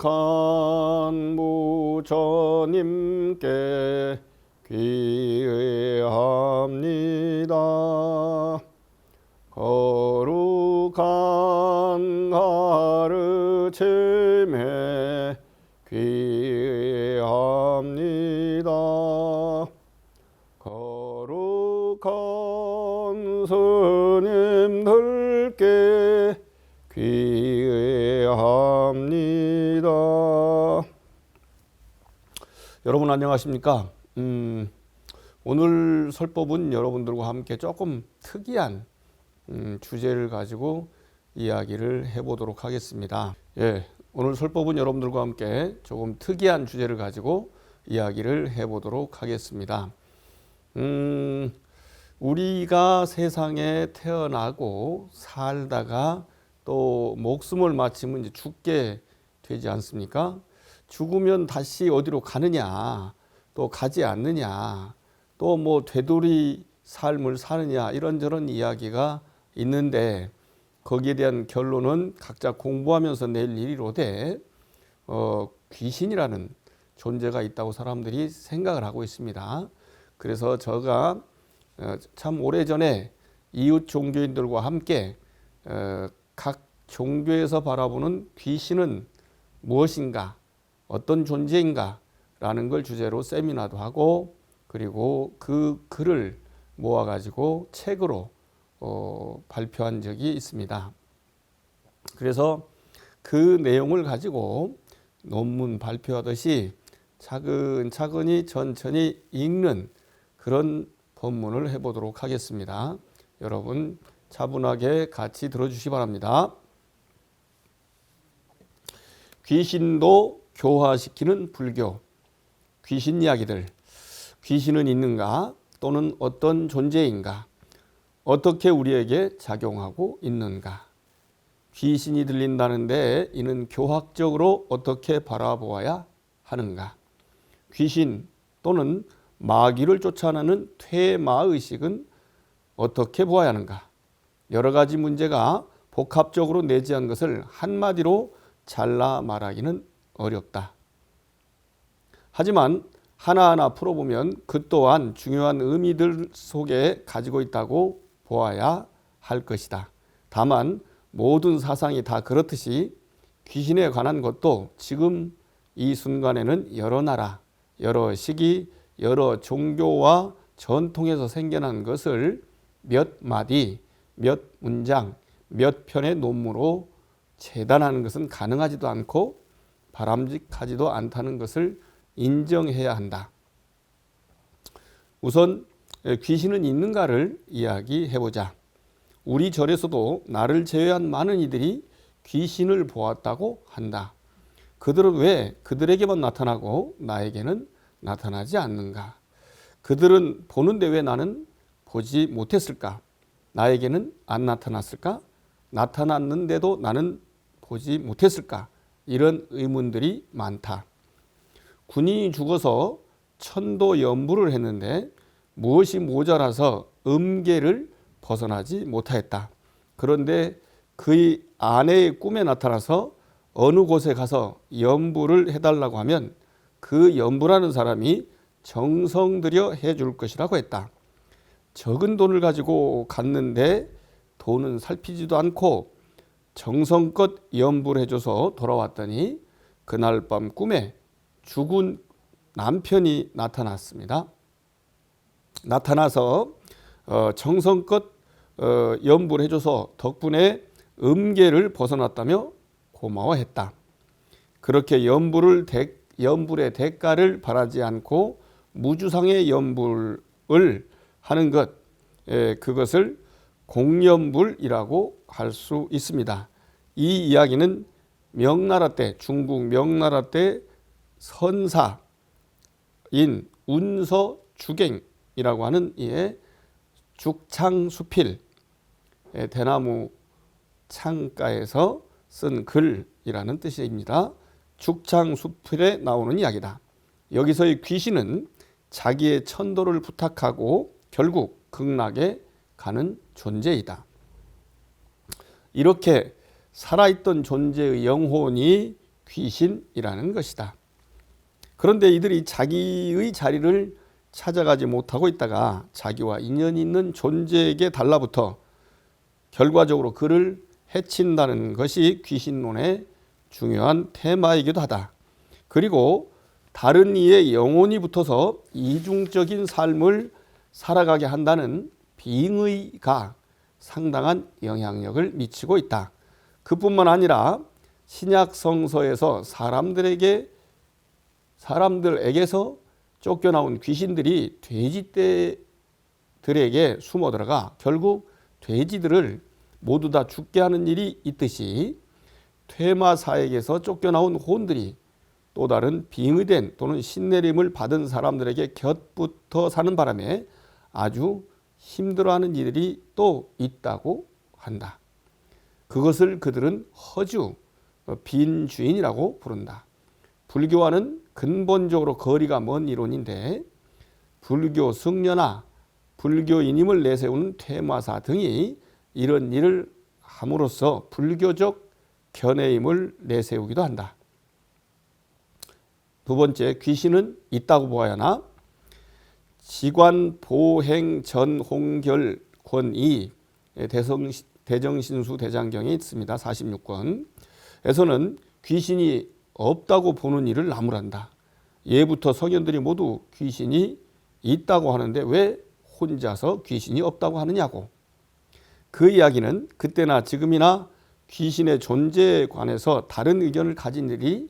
거룩한 부처님께 귀의합니다. 거룩한 가르침에 귀의합니다. 거룩한 스님들께 귀의합니다. 여러분 안녕하십니까? 오늘 설법은 여러분들과 함께 조금 특이한 주제를 가지고 이야기를 해보도록 하겠습니다. 오늘 설법은 여러분들과 함께 조금 특이한 주제를 가지고 이야기를 해보도록 하겠습니다. 우리가 세상에 태어나고 살다가 또 목숨을 마치면 이제 죽게 되지 않습니까? 죽으면 다시 어디로 가느냐, 또 가지 않느냐, 또 뭐 되돌이 삶을 사느냐, 이런저런 이야기가 있는데 거기에 대한 결론은 각자 공부하면서 낼 일이로되 귀신이라는 존재가 있다고 사람들이 생각을 하고 있습니다. 그래서 제가 참 오래전에 이웃 종교인들과 함께 각 종교에서 바라보는 귀신은 무엇인가, 어떤 존재인가 라는 걸 주제로 세미나도 하고, 그리고 그 글을 모아가지고 책으로 발표한 적이 있습니다. 그래서 그 내용을 가지고 논문 발표하듯이 차근차근히 천천히 읽는 그런 법문을 해보도록 하겠습니다. 여러분 차분하게 같이 들어주시기 바랍니다. 귀신도 교화시키는 불교. 귀신 이야기들. 귀신은 있는가? 또는 어떤 존재인가? 어떻게 우리에게 작용하고 있는가? 귀신이 들린다는데 이는 교학적으로 어떻게 바라보아야 하는가? 귀신 또는 마귀를 쫓아내는 퇴마의식은 어떻게 보아야 하는가? 여러 가지 문제가 복합적으로 내재한 것을 한마디로 잘라 말하기는 어렵다. 하지만 하나하나 풀어보면 그 또한 중요한 의미들 속에 가지고 있다고 보아야 할 것이다. 다만 모든 사상이 다 그렇듯이 귀신에 관한 것도 지금 이 순간에는 여러 나라, 여러 시기, 여러 종교와 전통에서 생겨난 것을 몇 마디, 몇 문장, 몇 편의 논문으로 재단하는 것은 가능하지도 않고 바람직하지도 않다는 것을 인정해야 한다. 우선 귀신은 있는가를 이야기해보자. 우리 절에서도 나를 제외한 많은 이들이 귀신을 보았다고 한다. 그들은 왜 그들에게만 나타나고 나에게는 나타나지 않는가? 그들은 보는데 왜 나는 보지 못했을까? 나에게는 안 나타났을까? 나타났는데도 나는 보지 못했을까? 이런 의문들이 많다. 군인이 죽어서 천도 연부를 했는데 무엇이 모자라서 음계를 벗어나지 못하였다. 그런데 그의 아내의 꿈에 나타나서 어느 곳에 가서 연부를 해달라고 하면 그 연부라는 사람이 정성 들여 해줄 것이라고 했다. 적은 돈을 가지고 갔는데 돈은 살피지도 않고 정성껏 연부를 해줘서 돌아왔더니 그날 밤 꿈에 죽은 남편이 나타났습니다. 나타나서 정성껏 연부를 해줘서 덕분에 음계를 벗어났다며 고마워했다. 그렇게 연불의 대가를 바라지 않고 무주상의 연불을 하는 것, 그것을 공연불이라고 할 수 있습니다. 이 이야기는 명나라 때, 중국 명나라 때 선사인 운서주갱이라고 하는 이의 죽창수필, 대나무 창가에서 쓴 글이라는 뜻입니다. 죽창수필에 나오는 이야기다. 여기서의 귀신은 자기의 천도를 부탁하고 결국 극락에 가는 존재이다. 이렇게 살아있던 존재의 영혼이 귀신이라는 것이다. 그런데 이들이 자기의 자리를 찾아가지 못하고 있다가 자기와 인연이 있는 존재에게 달라붙어 결과적으로 그를 해친다는 것이 귀신론의 중요한 테마이기도 하다. 그리고 다른 이의 영혼이 붙어서 이중적인 삶을 살아가게 한다는 빙의가 상당한 영향력을 미치고 있다. 그뿐만 아니라 신약 성서에서 사람들에게서 쫓겨나온 귀신들이 돼지떼들에게 숨어 들어가 결국 돼지들을 모두 다 죽게 하는 일이 있듯이 퇴마사에게서 쫓겨나온 혼들이 또 다른 빙의된 또는 신내림을 받은 사람들에게 곁붙어 사는 바람에 아주 힘들어하는 이들이 또 있다고 한다. 그것을 그들은 허주, 빈주인이라고 부른다. 불교와는 근본적으로 거리가 먼 이론인데 불교 승려나 불교인임을 내세우는 퇴마사 등이 이런 일을 함으로써 불교적 견해임을 내세우기도 한다. 두 번째, 귀신은 있다고 보아야 하나? 지관보행전홍결권이 대정신수 대장경에 있습니다. 46권에서는 귀신이 없다고 보는 일을 나무란다. 예부터 성현들이 모두 귀신이 있다고 하는데 왜 혼자서 귀신이 없다고 하느냐고. 그 이야기는 그때나 지금이나 귀신의 존재에 관해서 다른 의견을 가진 일이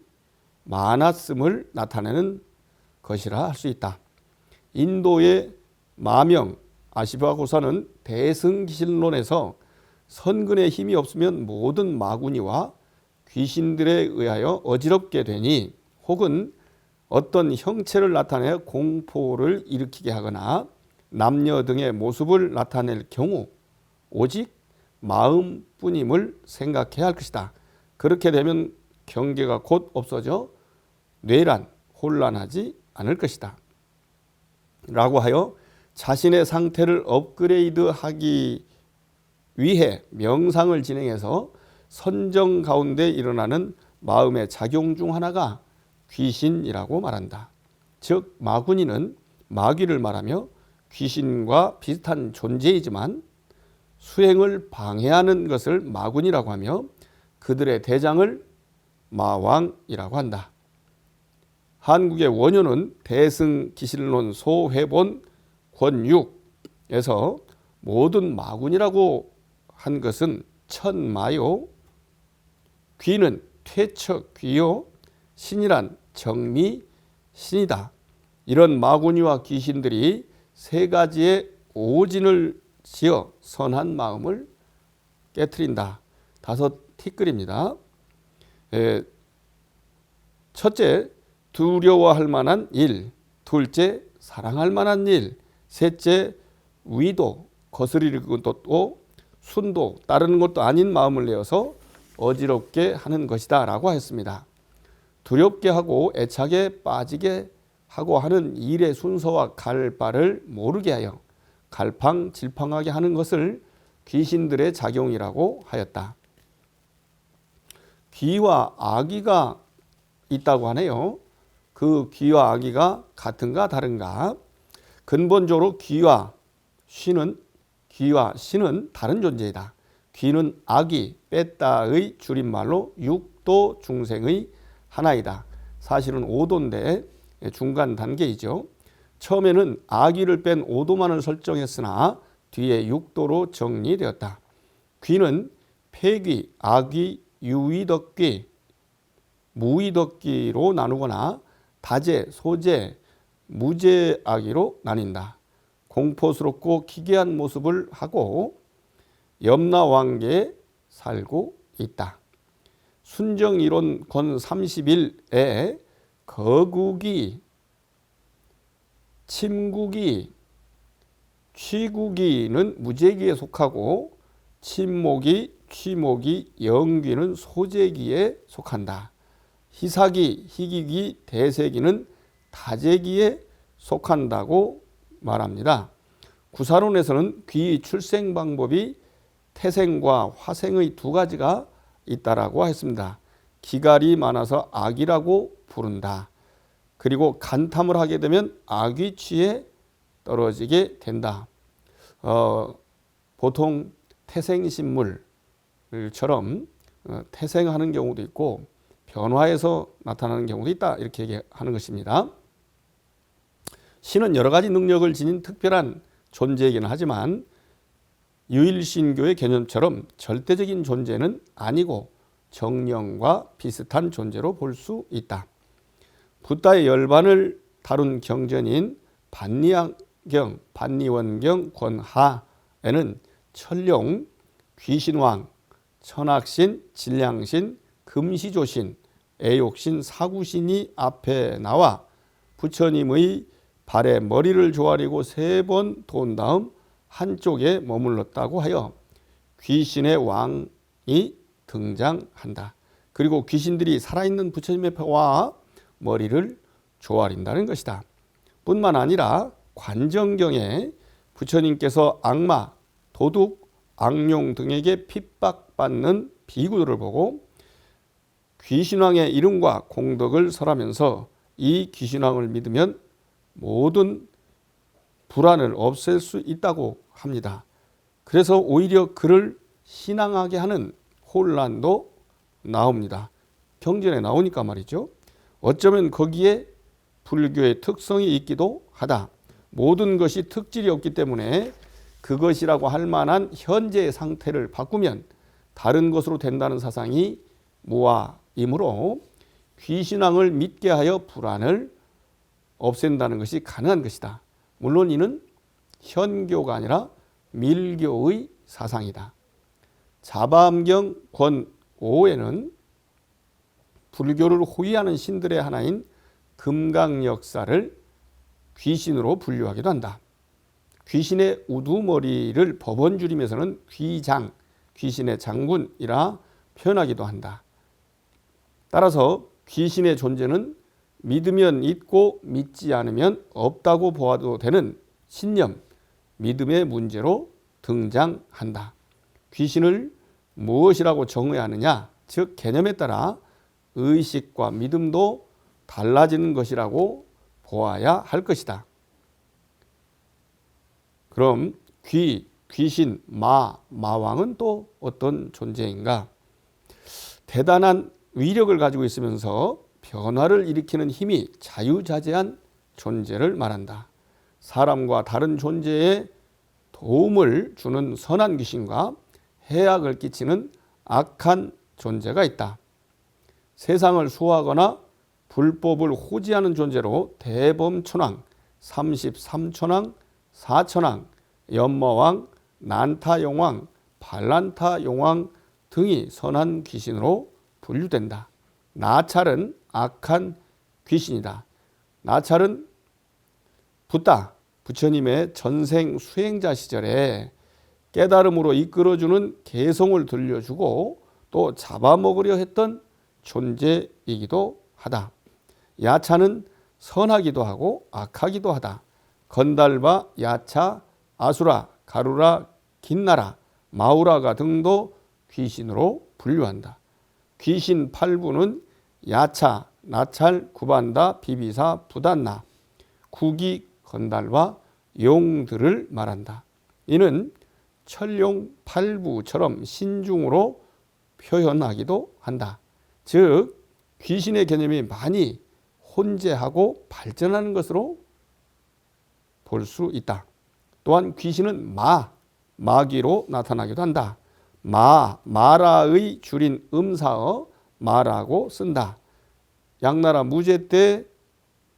많았음을 나타내는 것이라 할 수 있다. 인도의 마명 아시바고사는 대승기신론에서 선근의 힘이 없으면 모든 마구니와 귀신들에 의하여 어지럽게 되니 혹은 어떤 형체를 나타내 공포를 일으키게 하거나 남녀 등의 모습을 나타낼 경우 오직 마음뿐임을 생각해야 할 것이다. 그렇게 되면 경계가 곧 없어져 뇌란, 혼란하지 않을 것이다. 라고 하여 자신의 상태를 업그레이드하기 위해 명상을 진행해서 선정 가운데 일어나는 마음의 작용 중 하나가 귀신이라고 말한다. 즉 마구니는 마귀를 말하며 귀신과 비슷한 존재이지만 수행을 방해하는 것을 마군이라고 하며 그들의 대장을 마왕이라고 한다. 한국의 원효는 대승기신론 소회본 권6에서 모든 마군이라고 한 것은 천마요, 귀는 퇴척 귀요, 신이란 정미 신이다. 이런 마구니와 귀신들이 세 가지의 오진을 지어 선한 마음을 깨트린다. 5티끌입니다. 첫째, 두려워할 만한 일. 둘째, 사랑할 만한 일. 셋째, 위도, 거스리는 것도 순도, 따르는 것도 아닌 마음을 내어서 어지럽게 하는 것이다 라고 하였습니다. 두렵게 하고 애착에 빠지게 하고 하는 일의 순서와 갈 바를 모르게 하여 갈팡질팡하게 하는 것을 귀신들의 작용이라고 하였다. 귀와 아기가 있다고 하네요. 그 귀와 아기가 같은가 다른가? 근본적으로 귀와 신은 다른 존재이다. 귀는 아기, 뺐다의 줄임말로 육도 중생의 하나이다. 사실은 5도인데 중간 단계이죠. 처음에는 아기를 뺀 5도만을 설정했으나 뒤에 6도로 정리되었다. 귀는 폐귀, 아귀, 유의덕귀, 무의덕귀로 나누거나 다재, 소재, 무재아귀로 나뉜다. 공포스럽고 기괴한 모습을 하고 염라왕계에 살고 있다. 순정이론 권 31에 거국이, 침국이, 취국이는 무재기에 속하고 침목이, 취목이, 영귀는 소재기에 속한다. 희사기, 희기기, 대세기는 다재기에 속한다고 말합니다. 구사론에서는 귀 출생 방법이 태생과 화생의 두 가지가 있다라고 했습니다. 기갈이 많아서 악이라고 부른다. 그리고 간탐을 하게 되면 악이 취해 떨어지게 된다. 보통 태생신물처럼 태생하는 경우도 있고 변화해서 나타나는 경우도 있다. 이렇게 얘기하는 것입니다. 신은 여러 가지 능력을 지닌 특별한 존재이긴 하지만 유일신교의 개념처럼 절대적인 존재는 아니고 정령과 비슷한 존재로 볼 수 있다. 붓다의 열반을 다룬 경전인 반니원경 권하에는 천룡, 귀신왕, 천악신, 진량신, 금시조신, 애욕신, 사구신이 앞에 나와 부처님의 발에 머리를 조아리고 3번 돈 다음 한쪽에 머물렀다고 하여 귀신의 왕이 등장한다. 그리고 귀신들이 살아있는 부처님의 와 머리를 조아린다는 것이다. 뿐만 아니라 관정경에 부처님께서 악마, 도둑, 악룡 등에게 핍박받는 비구들을 보고 귀신왕의 이름과 공덕을 설하면서 이 귀신왕을 믿으면 모든 불안을 없앨 수 있다고 합니다. 그래서 오히려 그를 신앙하게 하는 혼란도 나옵니다. 경전에 나오니까 말이죠. 어쩌면 거기에 불교의 특성이 있기도 하다. 모든 것이 특질이 없기 때문에 그것이라고 할 만한 현재의 상태를 바꾸면 다른 것으로 된다는 사상이 무아이므로 귀신왕을 믿게 하여 불안을 없앤다는 것이 가능한 것이다. 물론 이는 현교가 아니라 밀교의 사상이다. 자바암경 권5에는 불교를 호위하는 신들의 하나인 금강역사를 귀신으로 분류하기도 한다. 귀신의 우두머리를 법원 줄임에서는 귀장, 귀신의 장군이라 표현하기도 한다. 따라서 귀신의 존재는 믿으면 있고 믿지 않으면 없다고 보아도 되는 신념, 믿음의 문제로 등장한다. 귀신을 무엇이라고 정의해야 하느냐? 즉 개념에 따라 의식과 믿음도 달라지는 것이라고 보아야 할 것이다. 그럼 귀신, 마왕은 또 어떤 존재인가? 대단한 위력을 가지고 있으면서 변화를 일으키는 힘이 자유자재한 존재를 말한다. 사람과 다른 존재에 도움을 주는 선한 귀신과 해악을 끼치는 악한 존재가 있다. 세상을 수호하거나 불법을 호지하는 존재로 대범천왕, 33천왕, 4천왕, 연마왕, 난타용왕, 발란타용왕 등이 선한 귀신으로 분류된다. 나찰은 악한 귀신이다. 나찰은 부처님의 전생 수행자 시절에 깨달음으로 이끌어주는 개성을 들려주고 또 잡아먹으려 했던 존재이기도 하다. 야차는 선하기도 하고 악하기도 하다. 건달바, 야차, 아수라, 가루라, 긴나라, 마우라가 등도 귀신으로 분류한다. 귀신 8부는 야차, 나찰, 구반다, 비비사, 부단나, 구기, 건달과 용들을 말한다. 이는 천룡 8부처럼 신중으로 표현하기도 한다. 즉 귀신의 개념이 많이 혼재하고 발전하는 것으로 볼 수 있다. 또한 귀신은 마귀로 나타나기도 한다. 마라의 줄인 음사어 마라고 쓴다. 양나라 무제 때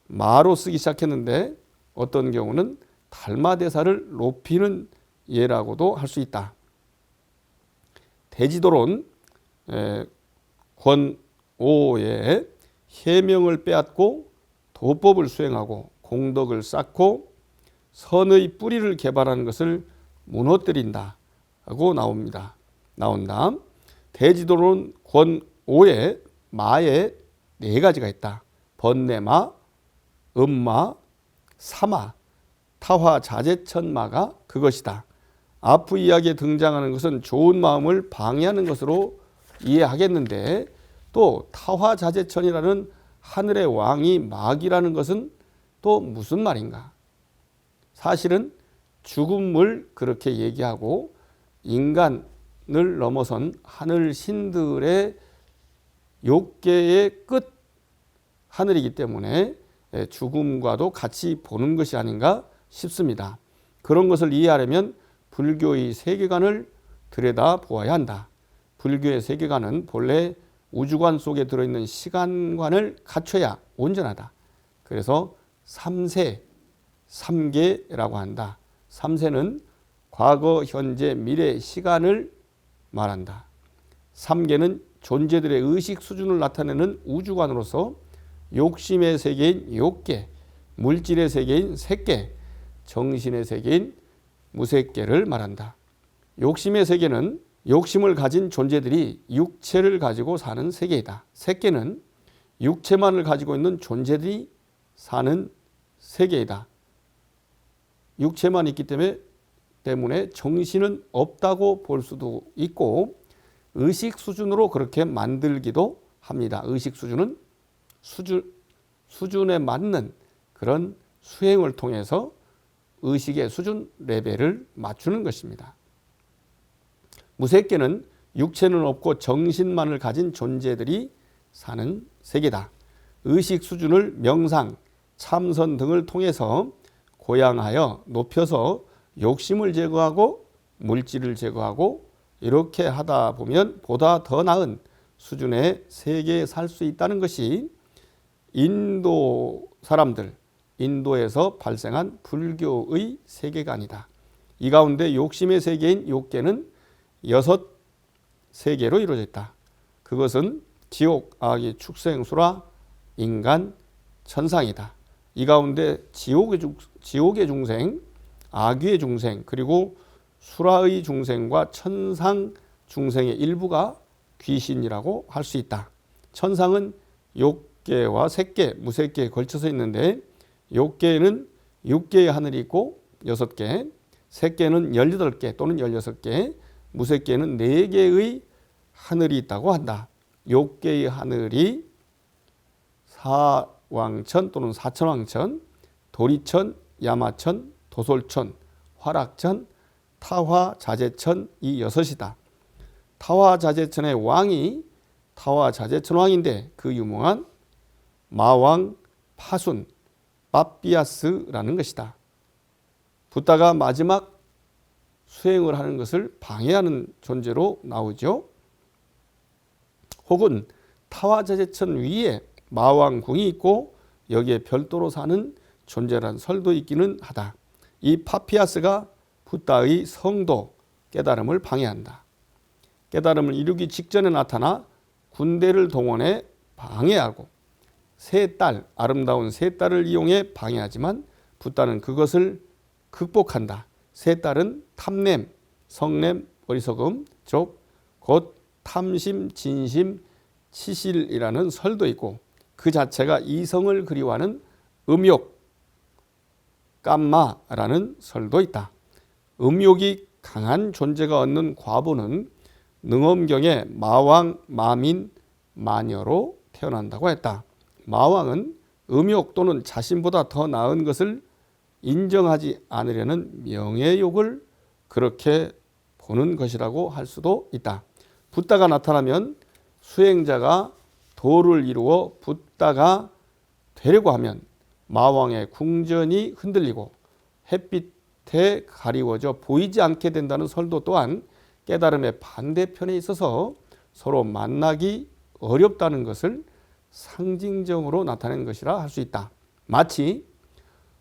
마로 쓰기 시작했는데 어떤 경우는 달마대사를 높이는 예라고도 할 수 있다. 대지도론 권5에 해명을 빼앗고 도법을 수행하고 공덕을 쌓고 선의 뿌리를 개발하는 것을 무너뜨린다고 나온다. 대지도론 권5에 마에 4가지가 있다. 번뇌마, 음마, 사마, 타화자재천마가 그것이다. 앞의 이야기에 등장하는 것은 좋은 마음을 방해하는 것으로 이해하겠는데 또 타화자재천이라는 하늘의 왕이 마귀라는 것은 또 무슨 말인가? 사실은 죽음을 그렇게 얘기하고 인간을 넘어선 하늘 신들의 욕계의 끝 하늘이기 때문에 죽음과도 같이 보는 것이 아닌가 싶습니다. 그런 것을 이해하려면 불교의 세계관을 들여다 보아야 한다. 불교의 세계관은 본래 우주관 속에 들어있는 시간관을 갖춰야 온전하다. 그래서 3세, 3계라고 한다. 3세는 과거, 현재, 미래 시간을 말한다. 3계는 존재들의 의식 수준을 나타내는 우주관으로서 욕심의 세계인 욕계, 물질의 세계인 색계, 정신의 세계인 무색계를 말한다. 욕심의 세계는 욕심을 가진 존재들이 육체를 가지고 사는 세계이다. 색계는 육체만을 가지고 있는 존재들이 사는 세계이다. 육체만 있기 때문에 정신은 없다고 볼 수도 있고 의식 수준으로 그렇게 만들기도 합니다. 의식 수준은 수준에 맞는 그런 수행을 통해서 의식의 수준 레벨을 맞추는 것입니다. 무색계는 육체는 없고 정신만을 가진 존재들이 사는 세계다. 의식 수준을 명상, 참선 등을 통해서 고양하여 높여서 욕심을 제거하고 물질을 제거하고 이렇게 하다 보면 보다 더 나은 수준의 세계에 살 수 있다는 것이 인도 사람들, 인도에서 발생한 불교의 세계관이다. 이 가운데 욕심의 세계인 욕계는 6세계로 이루어져 있다. 그것은 지옥, 악의 축생수라, 인간, 천상이다. 이 가운데 지옥의 중생, 악의 중생, 그리고 수라의 중생과 천상 중생의 일부가 귀신이라고 할 수 있다. 천상은 욕계와 색계, 무색계에 걸쳐서 있는데 욕계에는 6개의 하늘이 있고 6개, 색계는 18개 또는 16개, 무색계에는 4개의 하늘이 있다고 한다. 욕계의 하늘이 사왕천 또는 사천왕천, 도리천, 야마천, 도솔천, 화락천, 타화자재천 이 6이다. 타화자재천의 왕이 타화자재천왕인데 그 유명한 마왕 파순, 빠삐아스라는 것이다. 붓다가 마지막 수행을 하는 것을 방해하는 존재로 나오죠. 혹은 타화자재천 위에 마왕궁이 있고 여기에 별도로 사는 존재라는 설도 있기는 하다. 이 파피아스가 붓다의 성도, 깨달음을 방해한다. 깨달음을 이루기 직전에 나타나 군대를 동원해 방해하고 세 딸, 아름다운 세 딸을 이용해 방해하지만 붓다는 그것을 극복한다. 세 딸은 탐냄, 성냄, 어리석음, 곧 탐심, 진심, 치실이라는 설도 있고 그 자체가 이성을 그리워하는 음욕, 깜마라는 설도 있다. 음욕이 강한 존재가 얻는 과보는 능엄경에 마왕, 마민, 마녀로 태어난다고 했다. 마왕은 음욕 또는 자신보다 더 나은 것을 인정하지 않으려는 명예욕을 그렇게 보는 것이라고 할 수도 있다. 붓다가 나타나면 수행자가 도를 이루어 붓다가 되려고 하면 마왕의 궁전이 흔들리고 햇빛에 가리워져 보이지 않게 된다는 설도 또한 깨달음의 반대편에 있어서 서로 만나기 어렵다는 것을 상징적으로 나타낸 것이라 할 수 있다. 마치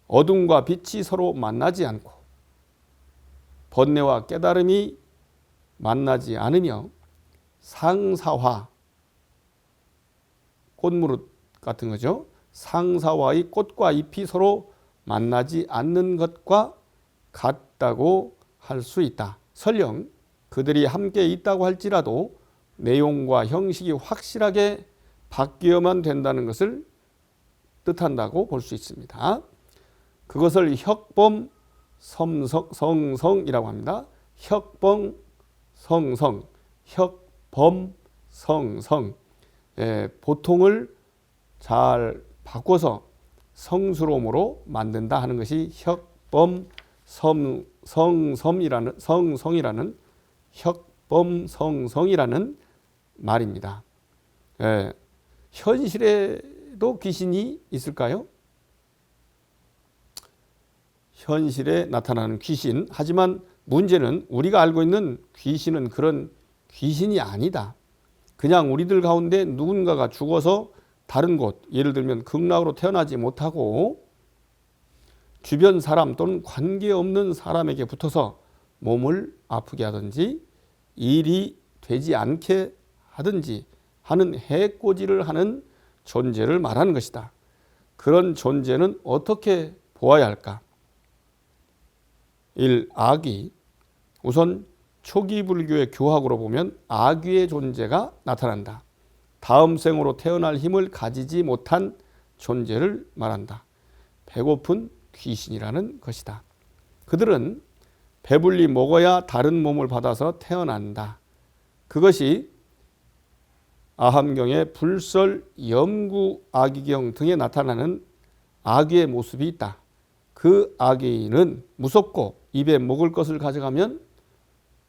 어둠과 빛이 서로 만나지 않고 번뇌와 깨달음이 만나지 않으며 상사화, 꽃무릇 같은 거죠. 상사화의 꽃과 잎이 서로 만나지 않는 것과 같다고 할 수 있다. 설령 그들이 함께 있다고 할지라도 내용과 형식이 확실하게 바뀌어만 된다는 것을 뜻한다고 볼 수 있습니다. 그것을 혁범 성성이라고 합니다. 혁범 성성, 혁범 성성. 보통을 잘 바꿔서 성스러움으로 만든다 하는 것이 혁범성성이라는 말입니다. 현실에도 귀신이 있을까요? 현실에 나타나는 귀신. 하지만 문제는 우리가 알고 있는 귀신은 그런 귀신이 아니다. 그냥 우리들 가운데 누군가가 죽어서 다른 곳, 예를 들면 극락으로 태어나지 못하고 주변 사람 또는 관계없는 사람에게 붙어서 몸을 아프게 하든지 일이 되지 않게 하든지 하는 해코지를 하는 존재를 말하는 것이다. 그런 존재는 어떻게 보아야 할까? 1. 악귀. 우선 초기 불교의 교학으로 보면 악귀의 존재가 나타난다. 다음 생으로 태어날 힘을 가지지 못한 존재를 말한다. 배고픈 귀신이라는 것이다. 그들은 배불리 먹어야 다른 몸을 받아서 태어난다. 그것이 아함경의 불설, 염구, 아기경 등에 나타나는 아귀의 모습이 있다. 그 아귀는 무섭고 입에 먹을 것을 가져가면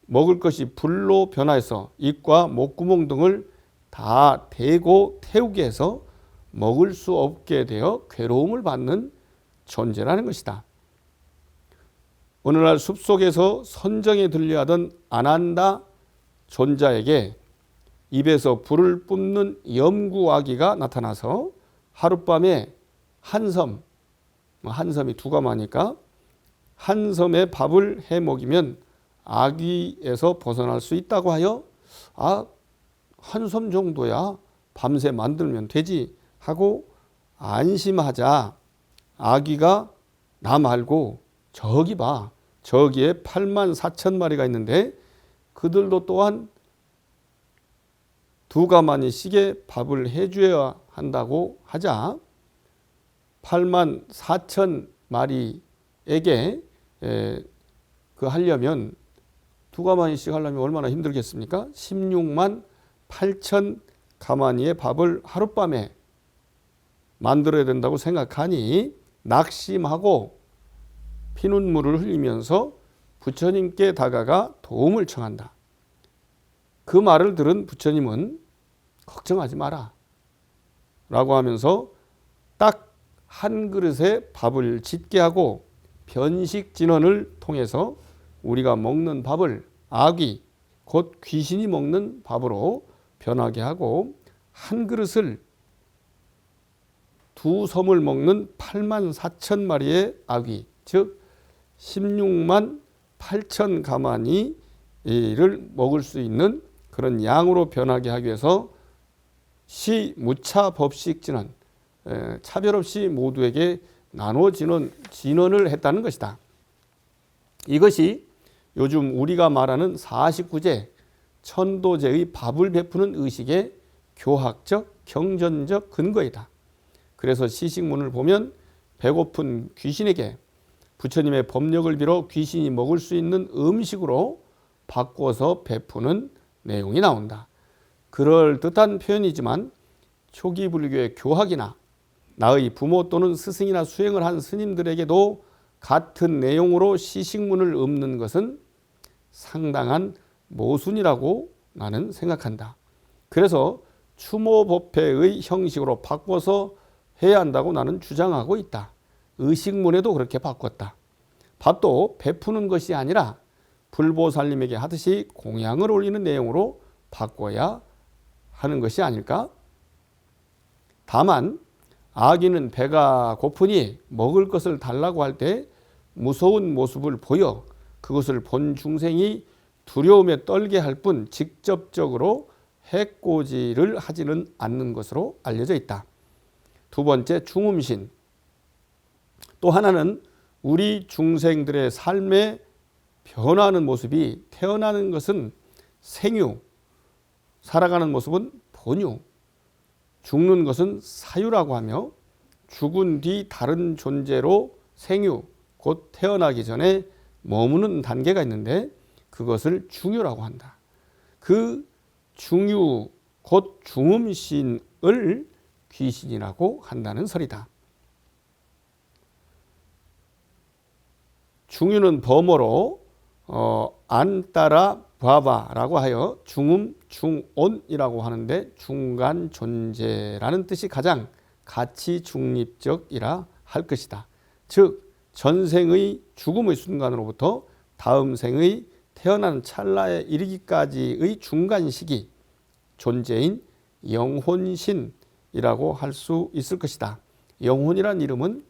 먹을 것이 불로 변화해서 입과 목구멍 등을 다 대고 태우게 해서 먹을 수 없게 되어 괴로움을 받는 존재라는 것이다. 오늘날 숲속에서 선정에 들려하던 아난다 존자에게 입에서 불을 뿜는 염구아기가 나타나서 하룻밤에 한섬이 두 가마니까 한 섬에 밥을 해 먹이면 아귀에서 벗어날 수 있다고 하여 한 섬 정도야 밤새 만들면 되지 하고 안심하자 아귀가 나 말고 저기 봐. 저기에 84,000마리가 있는데 그들도 또한 두 가마니씩의 밥을 해줘야 한다고 하자 84,000마리에게 그 하려면 두 가마니씩 하려면 얼마나 힘들겠습니까? 16만 8천 가마니의 밥을 하룻밤에 만들어야 된다고 생각하니 낙심하고 피눈물을 흘리면서 부처님께 다가가 도움을 청한다. 그 말을 들은 부처님은 걱정하지 마라 라고 하면서 딱 한 그릇에 밥을 짓게 하고 변식진언을 통해서 우리가 먹는 밥을 아귀 곧 귀신이 먹는 밥으로 변하게 하고 한 그릇을 두 섬을 먹는 84,000마리의 아귀 즉 16만 8천 가마니를 먹을 수 있는 그런 양으로 변하게 하기 위해서 시무차법식진언 차별 없이 모두에게 나눠 진언을 했다는 것이다. 이것이 요즘 우리가 말하는 49제 천도제의 밥을 베푸는 의식의 교학적 경전적 근거이다. 그래서 시식문을 보면 배고픈 귀신에게 부처님의 법력을 빌어 귀신이 먹을 수 있는 음식으로 바꿔서 베푸는 내용이 나온다. 그럴듯한 표현이지만 초기 불교의 교학이나 나의 부모 또는 스승이나 수행을 한 스님들에게도 같은 내용으로 시식문을 읊는 것은 상당한 모순이라고 나는 생각한다. 그래서 추모법회의 형식으로 바꿔서 해야 한다고 나는 주장하고 있다. 의식문에도 그렇게 바꿨다. 밥도 베푸는 것이 아니라 불보살님에게 하듯이 공양을 올리는 내용으로 바꿔야 하는 것이 아닐까? 다만 아귀는 배가 고프니 먹을 것을 달라고 할 때 무서운 모습을 보여 그것을 본 중생이 두려움에 떨게 할 뿐 직접적으로 해코지를 하지는 않는 것으로 알려져 있다. 두 번째, 중음신. 또 하나는 우리 중생들의 삶에 변화하는 모습이 태어나는 것은 생유, 살아가는 모습은 본유, 죽는 것은 사유라고 하며 죽은 뒤 다른 존재로 생유, 곧 태어나기 전에 머무는 단계가 있는데 그것을 중유라고 한다. 그 중유 곧 중음신을 귀신이라고 한다는 설이다. 중유는 범어로 안 따라 봐봐라고 하여 중음, 중온이라고 하는데 중간 존재라는 뜻이 가장 가치 중립적이라 할 것이다. 즉 전생의 죽음의 순간으로부터 다음 생의 태어나는 찰나에 이르기까지의 중간 시기 존재인 영혼신이라고 할 수 있을 것이다. 영혼이란 이름은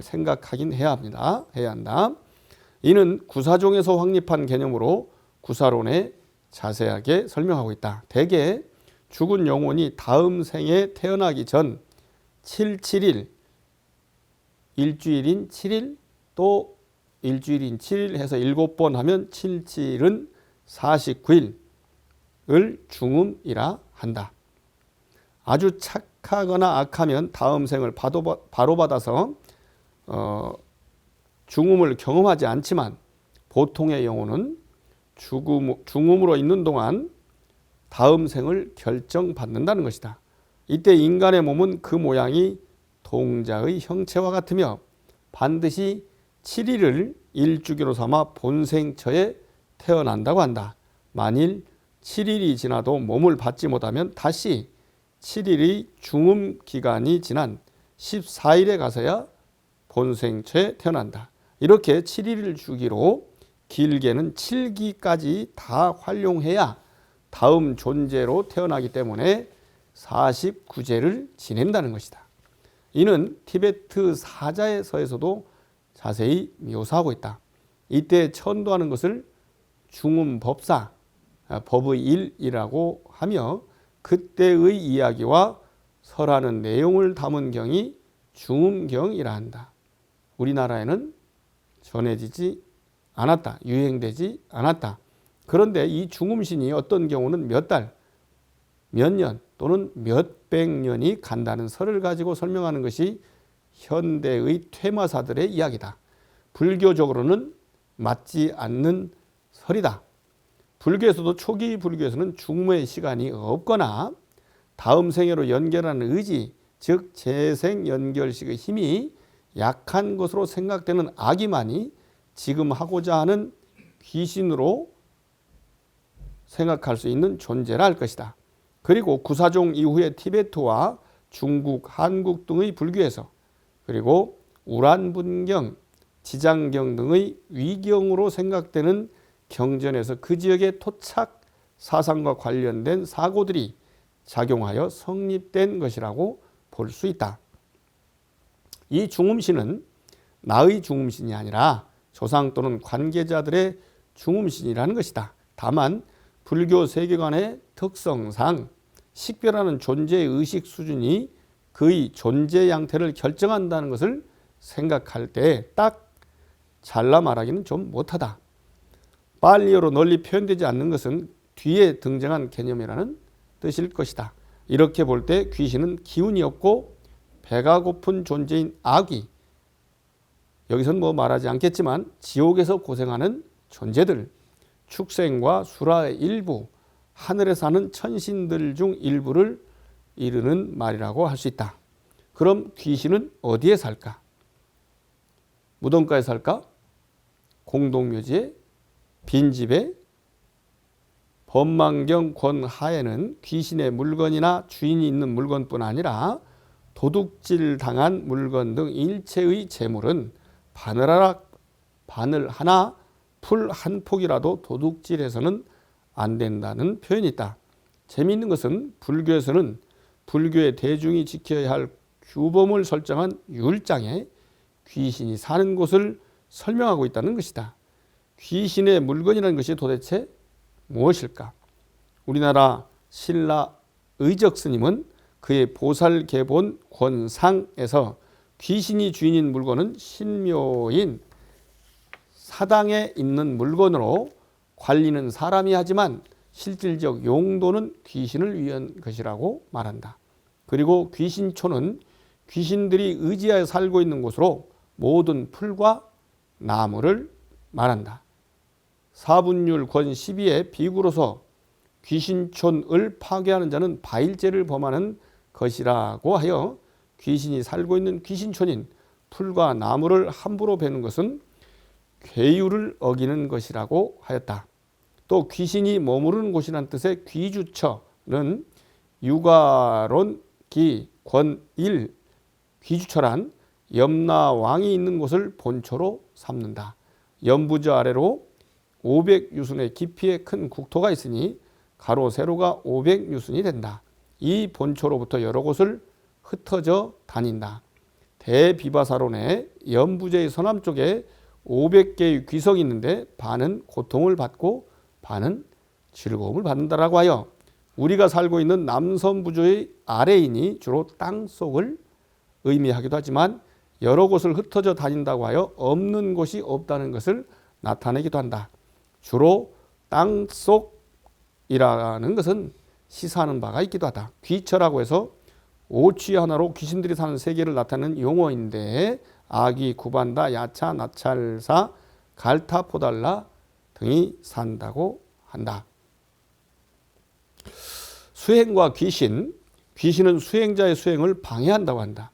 생각하긴 해야 합니다. 해야 한다. 이는 구사종에서 확립한 개념으로 구사론에 자세하게 설명하고 있다. 대개 죽은 영혼이 다음 생에 태어나기 전 7일, 일주일인 7일, 또 일주일인 7일 해서 7번 하면 7은 49일을 중음이라 한다. 아주 착하거나 악하면 다음 생을 바로 받아서 중음을 경험하지 않지만 보통의 영혼은 중음으로 있는 동안 다음 생을 결정받는다는 것이다. 이때 인간의 몸은 그 모양이 동자의 형체와 같으며 반드시 7일을 일주기로 삼아 본생처에 태어난다고 한다. 만일 7일이 지나도 몸을 받지 못하면 다시 7일의 중음 기간이 지난 14일에 가서야 본생처에 태어난다. 이렇게 7일을 주기로 길게는 7기까지 다 활용해야 다음 존재로 태어나기 때문에 49제를 지낸다는 것이다. 이는 티베트 사자에서에서도 자세히 묘사하고 있다. 이때 천도하는 것을 중음법사, 법의 일이라고 하며 그때의 이야기와 설하는 내용을 담은 경이 중음경이라 한다. 우리나라에는 전해지지 않았다. 유행되지 않았다. 그런데 이 중음신이 어떤 경우는 몇 달, 몇 년 또는 몇백 년이 간다는 설을 가지고 설명하는 것이 현대의 퇴마사들의 이야기다. 불교적으로는 맞지 않는 설이다. 불교에서도 초기 불교에서는 중무의 시간이 없거나 다음 생애로 연결하는 의지, 즉 재생 연결식의 힘이 약한 것으로 생각되는 아기만이 지금 하고자 하는 귀신으로 생각할 수 있는 존재라 할 것이다. 그리고 구사종 이후에 티베트와 중국, 한국 등의 불교에서 그리고 우란분경, 지장경 등의 위경으로 생각되는 경전에서 그 지역의 토착 사상과 관련된 사고들이 작용하여 성립된 것이라고 볼 수 있다. 이 중음신은 나의 중음신이 아니라 조상 또는 관계자들의 중음신이라는 것이다. 다만 불교 세계관의 특성상 식별하는 존재의 의식 수준이 그의 존재 양태를 결정한다는 것을 생각할 때 딱 잘라 말하기는 좀 못하다. 빨리어로 널리 표현되지 않는 것은 뒤에 등장한 개념이라는 뜻일 것이다. 이렇게 볼 때 귀신은 기운이 없고 배가 고픈 존재인 아귀, 여기서는 뭐 말하지 않겠지만 지옥에서 고생하는 존재들, 축생과 수라의 일부, 하늘에 사는 천신들 중 일부를 이르는 말이라고 할 수 있다. 그럼 귀신은 어디에 살까? 무덤가에 살까? 공동묘지에? 빈집에? 법망경 권하에는 귀신의 물건이나 주인이 있는 물건뿐 아니라 도둑질 당한 물건 등 일체의 재물은 바늘 하나, 풀 한 폭이라도 도둑질해서는 안 된다는 표현이 있다. 재미있는 것은 불교에서는 불교의 대중이 지켜야 할 규범을 설정한 율장에 귀신이 사는 곳을 설명하고 있다는 것이다. 귀신의 물건이라는 것이 도대체 무엇일까? 우리나라 신라 의적 스님은 그의 보살계본 권상에서 귀신이 주인인 물건은 신묘인 사당에 있는 물건으로 관리는 사람이 하지만 실질적 용도는 귀신을 위한 것이라고 말한다. 그리고 귀신초는 귀신들이 의지하여 살고 있는 곳으로 모든 풀과 나무를 말한다. 사분율 권 12의 비구로서 귀신촌을 파괴하는 자는 바일죄를 범하는 것이라고 하여 귀신이 살고 있는 귀신촌인 풀과 나무를 함부로 베는 것은 괴율을 어기는 것이라고 하였다. 또 귀신이 머무르는 곳이란 뜻의 귀주처는 유가론기 권일 귀주처란 염라 왕이 있는 곳을 본초로 삼는다. 연부저 아래로 500유순의 깊이의 큰 국토가 있으니 가로 세로가 500유순이 된다. 이 본초로부터 여러 곳을 흩어져 다닌다. 대비바사론의 연부제의 서남쪽에 500개의 귀성이 있는데 반은 고통을 받고 반은 즐거움을 받는다라고 하여 우리가 살고 있는 남선부조의 아래이니 주로 땅속을 의미하기도 하지만 여러 곳을 흩어져 다닌다고 하여 없는 곳이 없다는 것을 나타내기도 한다. 주로 땅속이라는 것은 시사하는 바가 있기도 하다. 귀처라고 해서 오취 하나로 귀신들이 사는 세계를 나타내는 용어인데 아귀, 구반다, 야차, 나찰사, 갈타, 포달라 등이 산다고 한다. 수행과 귀신, 귀신은 수행자의 수행을 방해한다고 한다.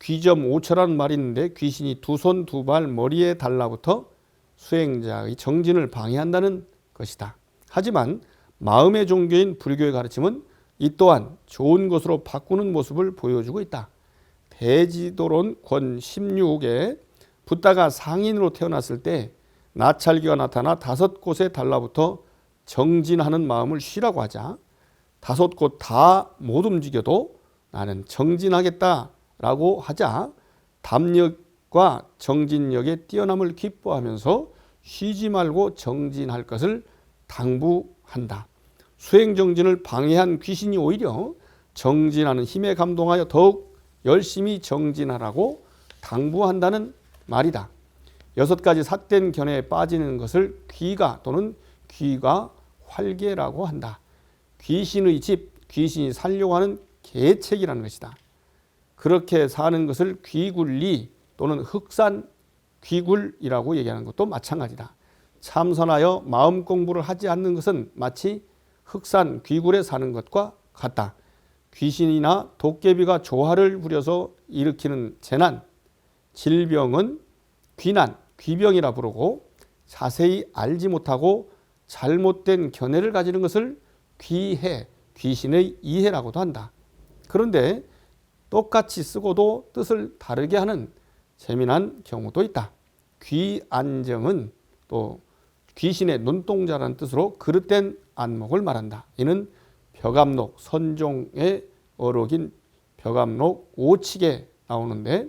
귀점 오처라는 말이 있는데 귀신이 두 손 두 발 머리에 달라붙어 수행자의 정진을 방해한다는 것이다. 하지만 마음의 종교인 불교의 가르침은 이 또한 좋은 것으로 바꾸는 모습을 보여주고 있다. 대지도론 권 16에 붓다가 상인으로 태어났을 때 나찰기가 나타나 5곳에 달라붙어 정진하는 마음을 쉬라고 하자 5곳 다 못 움직여도 나는 정진하겠다라고 하자 담력과 정진력의 뛰어남을 기뻐하면서 쉬지 말고 정진할 것을 당부한다. 수행정진을 방해한 귀신이 오히려 정진하는 힘에 감동하여 더욱 열심히 정진하라고 당부한다는 말이다. 6가지 삿된 견해에 빠지는 것을 귀가 또는 귀가 활개라고 한다. 귀신의 집, 귀신이 살려고 하는 계책이라는 것이다. 그렇게 사는 것을 귀굴리 또는 흑산 귀굴이라고 얘기하는 것도 마찬가지다. 참선하여 마음 공부를 하지 않는 것은 마치 흑산 귀굴에 사는 것과 같다. 귀신이나 도깨비가 조화를 부려서 일으키는 재난, 질병은 귀난, 귀병이라 부르고 자세히 알지 못하고 잘못된 견해를 가지는 것을 귀해, 귀신의 이해라고도 한다. 그런데 똑같이 쓰고도 뜻을 다르게 하는 재미난 경우도 있다. 귀안정은 또 귀신의 눈동자라는 뜻으로 그릇된 안목을 말한다. 이는 벽암록, 선종의 어록인 벽암록 5칙에 나오는데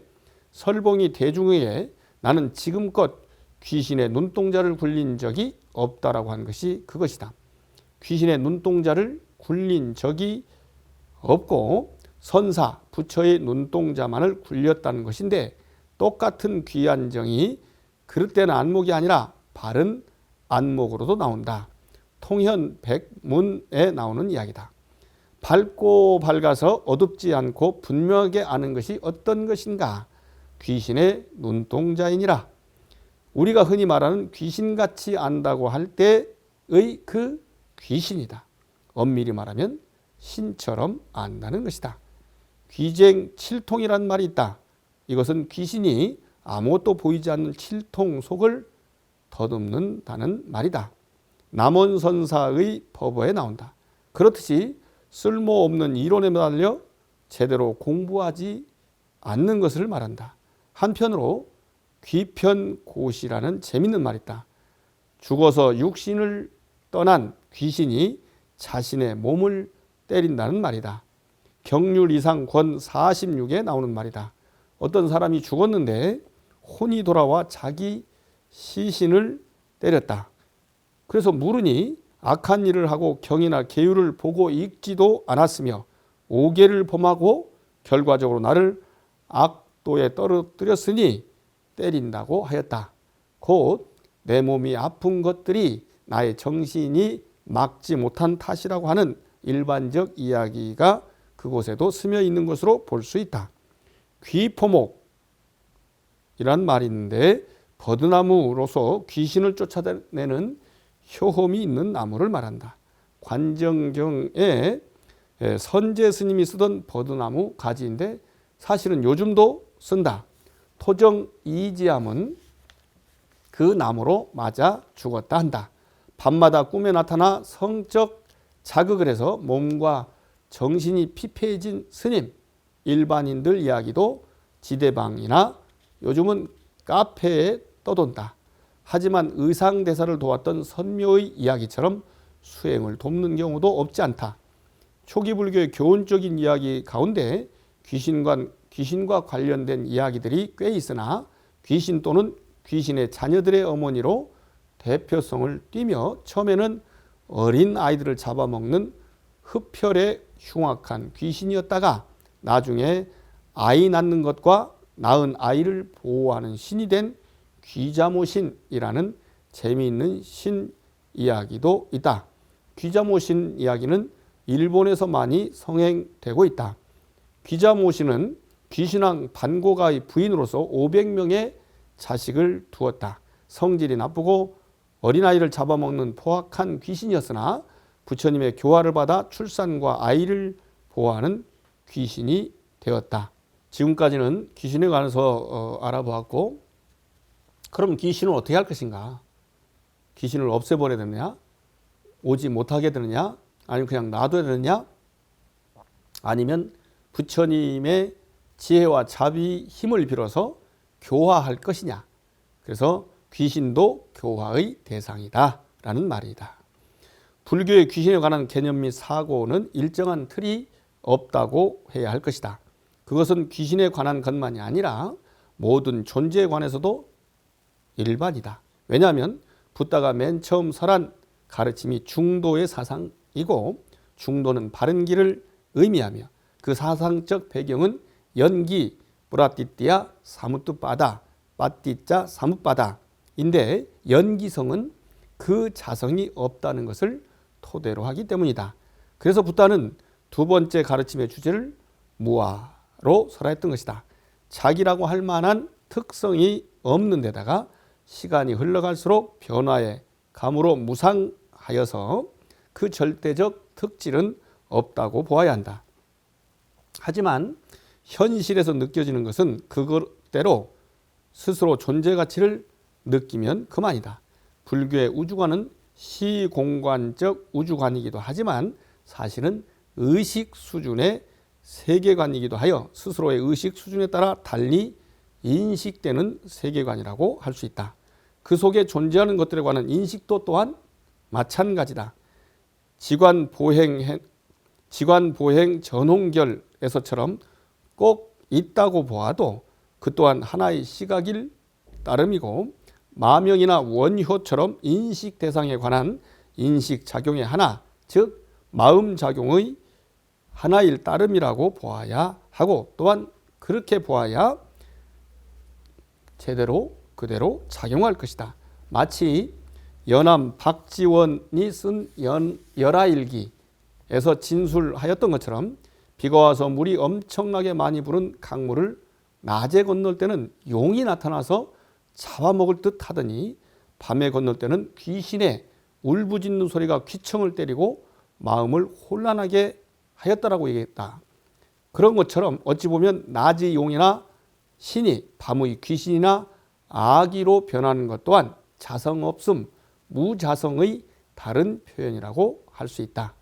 설봉이 대중에게 나는 지금껏 귀신의 눈동자를 굴린 적이 없다라고 한 것이 그것이다. 귀신의 눈동자를 굴린 적이 없고 선사, 부처의 눈동자만을 굴렸다는 것인데 똑같은 귀안정이 그릇된 안목이 아니라 바른 안목으로도 나온다. 통현 백문에 나오는 이야기다. 밝고 밝아서 어둡지 않고 분명하게 아는 것이 어떤 것인가? 귀신의 눈동자이니라. 우리가 흔히 말하는 귀신같이 안다고 할 때의 그 귀신이다. 엄밀히 말하면 신처럼 안다는 것이다. 귀쟁 칠통이란 말이 있다. 이것은 귀신이 아무것도 보이지 않는 칠통 속을 더듬는다는 말이다. 남원선사의 법어에 나온다. 그렇듯이 쓸모없는 이론에 매달려 제대로 공부하지 않는 것을 말한다. 한편으로 귀편고시라는 재밌는 말이 있다. 죽어서 육신을 떠난 귀신이 자신의 몸을 때린다는 말이다. 경률 이상 권 46에 나오는 말이다. 어떤 사람이 죽었는데 혼이 돌아와 자기 시신을 때렸다. 그래서 물으니 악한 일을 하고 경이나 계율을 보고 읽지도 않았으며 오계를 범하고 결과적으로 나를 악도에 떨어뜨렸으니 때린다고 하였다. 곧 내 몸이 아픈 것들이 나의 정신이 막지 못한 탓이라고 하는 일반적 이야기가 그곳에도 스며 있는 것으로 볼 수 있다. 귀포목이란 말이 있는데 버드나무로서 귀신을 쫓아내는 효험이 있는 나무를 말한다. 관정경에 선제 스님이 쓰던 버드나무 가지인데 사실은 요즘도 쓴다. 토정 이지암은 그 나무로 맞아 죽었다 한다. 밤마다 꿈에 나타나 성적 자극을 해서 몸과 정신이 피폐해진 스님, 일반인들 이야기도 지대방이나 요즘은 카페에 떠돈다. 하지만 의상대사를 도왔던 선묘의 이야기처럼 수행을 돕는 경우도 없지 않다. 초기 불교의 교훈적인 이야기 가운데 귀신과 관련된 이야기들이 꽤 있으나 귀신 또는 귀신의 자녀들의 어머니로 대표성을 띠며 처음에는 어린 아이들을 잡아먹는 흡혈에 흉악한 귀신이었다가 나중에 아이 낳는 것과 낳은 아이를 보호하는 신이 된 귀자모신이라는 재미있는 신 이야기도 있다. 귀자모신 이야기는 일본에서 많이 성행되고 있다. 귀자모신은 귀신왕 반고가의 부인으로서 500명의 자식을 두었다. 성질이 나쁘고 어린아이를 잡아먹는 포악한 귀신이었으나 부처님의 교화를 받아 출산과 아이를 보호하는 귀신이 되었다. 지금까지는 귀신에 관해서 알아보았고, 그럼 귀신은 어떻게 할 것인가? 귀신을 없애버려야 되느냐? 오지 못하게 되느냐? 아니면 그냥 놔둬야 되느냐? 아니면 부처님의 지혜와 자비 힘을 빌어서 교화할 것이냐? 그래서 귀신도 교화의 대상이다 라는 말이다. 불교의 귀신에 관한 개념 및 사고는 일정한 틀이 없다고 해야 할 것이다. 그것은 귀신에 관한 것만이 아니라 모든 존재에 관해서도 일반이다. 왜냐하면 붓다가 맨 처음 설한 가르침이 중도의 사상이고 중도는 바른 길을 의미하며 그 사상적 배경은 연기 브라띠띠아 사무뚜빠다 빠띠자 사무빠다인데 연기성은 그 자성이 없다는 것을 토대로 하기 때문이다. 그래서 붓다는 두 번째 가르침의 주제를 무아로 설하였던 것이다. 자기라고 할 만한 특성이 없는 데다가 시간이 흘러갈수록 변화의 감으로 무상하여서 그 절대적 특질은 없다고 보아야 한다. 하지만 현실에서 느껴지는 것은 그것대로 스스로 존재 가치를 느끼면 그만이다. 불교의 우주관은 시공간적 우주관이기도 하지만 사실은 의식 수준의 세계관이기도 하여 스스로의 의식 수준에 따라 달리 인식되는 세계관이라고 할 수 있다. 그 속에 존재하는 것들에 관한 인식도 또한 마찬가지다. 지관보행 전홍결에서처럼 꼭 있다고 보아도 그 또한 하나의 시각일 따름이고 마명이나 원효처럼 인식 대상에 관한 인식작용의 하나, 즉 마음작용의 하나일 따름이라고 보아야 하고 또한 그렇게 보아야 제대로 그대로 작용할 것이다. 마치 연암 박지원이 쓴 열하일기에서 진술하였던 것처럼 비가 와서 물이 엄청나게 많이 부른 강물을 낮에 건널 때는 용이 나타나서 잡아먹을 듯 하더니 밤에 건널 때는 귀신의 울부짖는 소리가 귀청을 때리고 마음을 혼란하게 하였다라고 얘기했다. 그런 것처럼 어찌 보면 낮의 용이나 신이 밤의 귀신이나 아기로 변하는 것 또한 자성 없음, 무자성의 다른 표현이라고 할 수 있다.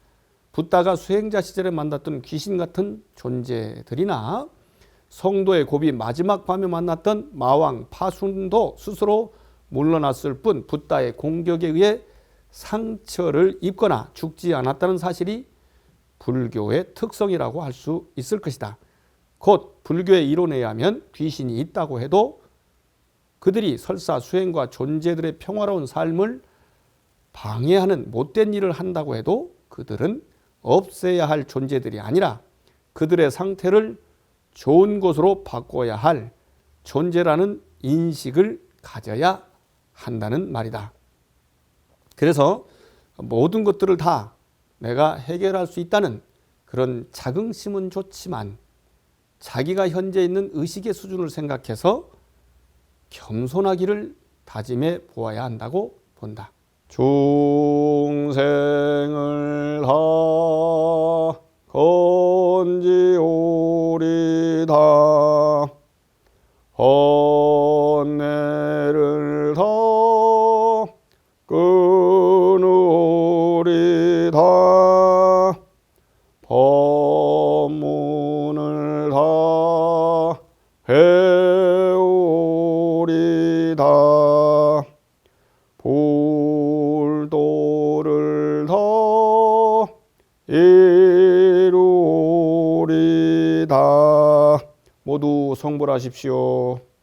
붓다가 수행자 시절에 만났던 귀신 같은 존재들이나 성도의 곱이 마지막 밤에 만났던 마왕 파순도 스스로 물러났을 뿐 붓다의 공격에 의해 상처를 입거나 죽지 않았다는 사실이 불교의 특성이라고 할 수 있을 것이다. 곧 불교의 이론에 의하면 귀신이 있다고 해도 그들이 설사 수행과 존재들의 평화로운 삶을 방해하는 못된 일을 한다고 해도 그들은 없애야 할 존재들이 아니라 그들의 상태를 좋은 것으로 바꿔야 할 존재라는 인식을 가져야 한다는 말이다. 그래서 모든 것들을 다 내가 해결할 수 있다는 그런 자긍심은 좋지만 자기가 현재 있는 의식의 수준을 생각해서 겸손하기를 다짐해 보아야 한다고 본다. 중생을 다 건지오리다. 헌내를 다 끊으리다. 법문을 다 배우리다. 불도를 다 이루리다. 모두 성불하십시오.